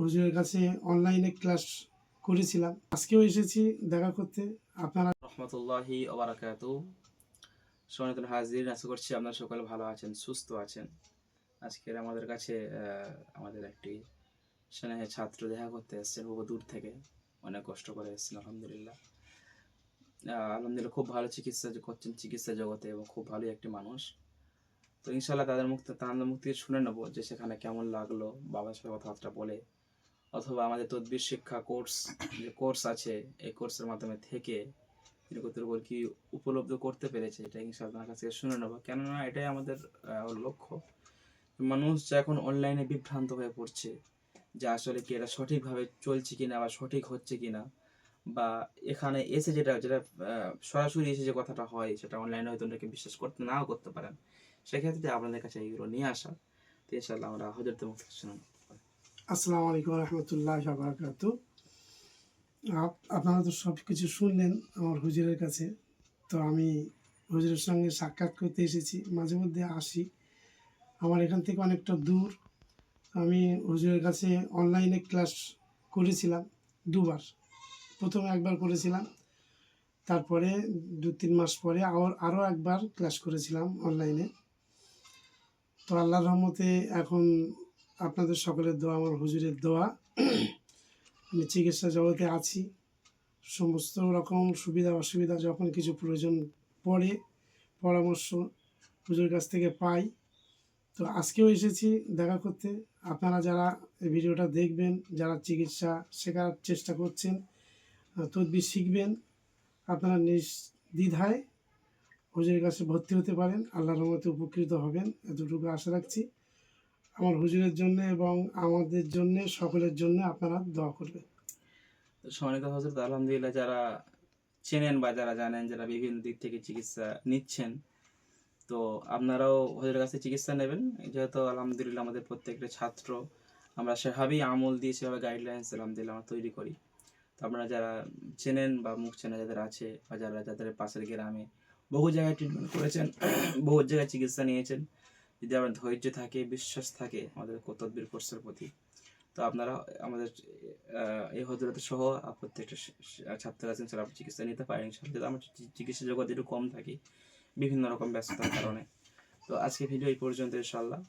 হুজুরের কাছে অনলাইনে ক্লাস করেছিলাম। আজকেও এসেছি দেখা করতে। আপনারা রহমতুল্লাহি ওয়া বারাকাতুহু। সম্মানিত হাজির, আশা করছি আপনারা সকলে ভালো আছেন, সুস্থ আছেন। আজকের আমাদের কাছে আমাদের একটি স্নেহের ছাত্র দেখা করতে এসেছেন বহু দূর থেকে, অনেক কষ্ট করে এসেছেন। আলহামদুলিল্লাহ খুব ভালো চিকিৎসা করছেন চিকিৎসা জগতে এবং খুব ভালো একটি মানুষ। তো ইনশাল্লাহ তাদের মুখ থেকে শুনে নেবো যে সেখানে কেমন লাগলো, বাবার সাথে কথাবার্তা বলে, অথবা আমাদের তদবির শিক্ষা কোর্স আছে, এই কোর্সের মাধ্যমে থেকে তিনি কতটুকু কি উপলব্ধ করতে পেরেছে, এটা ইনশাআল্লাহ আপনার কাছে শুনে নেবো। কেননা এটাই আমাদের লক্ষ্য। মানুষ যা এখন অনলাইনে বিভ্রান্ত হয়ে পড়ছে যে আসলে কি এটা সঠিকভাবে চলছে কিনা বা সঠিক হচ্ছে কিনা, বা এখানে এসে যেটা যেটা সরাসরি এসে যে কথাটা হয় সেটা অনলাইনে হয়তো অনেকে বিশ্বাস করতে নাও করতে পারেন। সেক্ষেত্রে আপনাদের কাছে এইগুলো নিয়ে আসা। তো ইনশাআল্লাহ আমরা হযরতের মুখ থেকে শুনে নেব। আসসালামু আলাইকুম রহমতুল্লাহ বারাকাতু। আপনারা তো সব কিছু শুনলেন আমার হুজুরের কাছে। তো আমি হুজুরের সঙ্গে সাক্ষাৎ করতে এসেছি, মাঝে মধ্যে আসি। আমার এখান থেকে অনেকটা দূর। আমি হুজুরের কাছে অনলাইনে ক্লাস করেছিলাম দুবার। প্রথমে একবার করেছিলাম, তারপরে 2-3 মাস পরে আরও একবার ক্লাস করেছিলাম অনলাইনে। তো আল্লাহর রহমতে এখন আপনাদের সকলের দোয়া, আমার হুজুরের দোয়া, আমি চিকিৎসা জগতে আছি। সমস্ত রকম সুবিধা অসুবিধা যখন কিছু প্রয়োজন পড়ে, পরামর্শ হুজুরের কাছ থেকে পাই। তো আজকেও এসেছি দেখা করতে। আপনারা যারা এই ভিডিওটা দেখবেন, যারা চিকিৎসা শেখার চেষ্টা করছেন, তদবির শিখবেন, আপনারা নির্দ্বিধায় হুজুরের কাছে ভর্তি হতে পারেন, আল্লাহর রহমতে উপকৃত হবেন, এতটুকু আশা রাখছি। আমার হুজুরের জন্য এবং আমাদের জন্য, সকলের জন্য আপনারা দোয়া করবেন। সম্মানিত হযরত, আলহামদুলিল্লাহ যারা চেনেন বা যারা জানেন, যারা বিভিন্ন দিক থেকে চিকিৎসা নিচ্ছেন, তো আপনারাও হযরতের কাছে চিকিৎসা নেবেন। যেহেতু আলহামদুলিল্লাহ আমাদের প্রত্যেকটা ছাত্র আমরা সেভাবেই আমল দিয়ে, সেভাবে গাইডলাইন্স আলহামদুলিল্লাহ আমরা তৈরি করি। তো আপনারা যারা চেনেন বা মুখ চেনা যাদের আছে, বা যাদের পাশের গ্রামে বহু জায়গায় ট্রিটমেন্ট করেছেন, বহু জায়গায় চিকিৎসা নিয়েছেন, যদি আপনার ধৈর্য থাকে, বিশ্বাস থাকে আমাদের তদবির কোর্সের প্রতি, তো আপনারা আমাদের এই হজরত সহ প্রত্যেকটা ছাত্র আছেন যারা চিকিৎসা নিতে পারেন। যদি আমরা চিকিৎসা জগতে একটু কম থাকি বিভিন্ন রকম ব্যস্ততার কারণে। তো আজকে ভিডিও এই পর্যন্ত ইনশাআল্লাহ।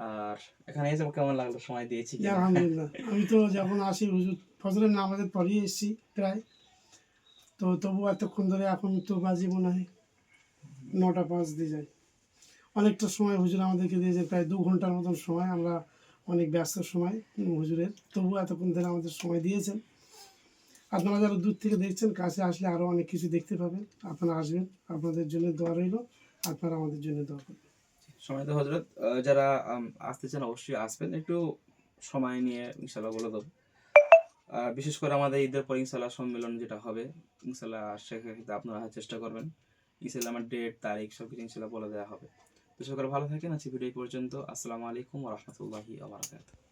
আর এখানে এসে কেমন লাগলো, সময় দিয়েছি কিনা? আলহামদুলিল্লাহ, আমি তো যখন আসি হুজুর ফজরের নামাজের পরেই এসেছি প্রায়। তো তবু এতক্ষণ ধরে, এখন তো বাজে মনে হয় 9টা 5 দিয়ে যায়। অনেকটা সময় হুজুর আমাদেরকে দিয়েছে, প্রায় 2 ঘন্টার মতন সময়। আমরা অনেক ব্যস্ত সময় হুজুরের, তবু এতক্ষণ ধরে আমাদের সময় দিয়েছেন। আপনারা যারা দূর থেকে দেখছেন, কাছে আসলে আরও অনেক কিছু দেখতে পাবেন। আপনারা আসবেন, আপনাদের জন্য দোয়া রইল, আপনারা আমাদের জন্য দোয়া করবেন। সময় তো হজরত, যারা আসতে চান অবশ্যই আসবেন, একটু সময় নিয়ে ইনশাল্লাহ বলে দেবো। বিশেষ করে আমাদের ঈদের পর ইনশাল্লাহ সম্মেলন যেটা হবে, ইনশাল্লাহ সেক্ষেত্রে আপনারা চেষ্টা করবেন। ইনশাল্লাহ আমার ডেট, তারিখ সব কিছু ইনশাল্লাহ বলে দেওয়া হবে। তো সকলে ভালো থাকেন। আজকে ভিডিও পর্যন্ত। আসসালামু আলাইকুম ওয়া রাহমাতুল্লাহি ওয়া বারাকাতুহু।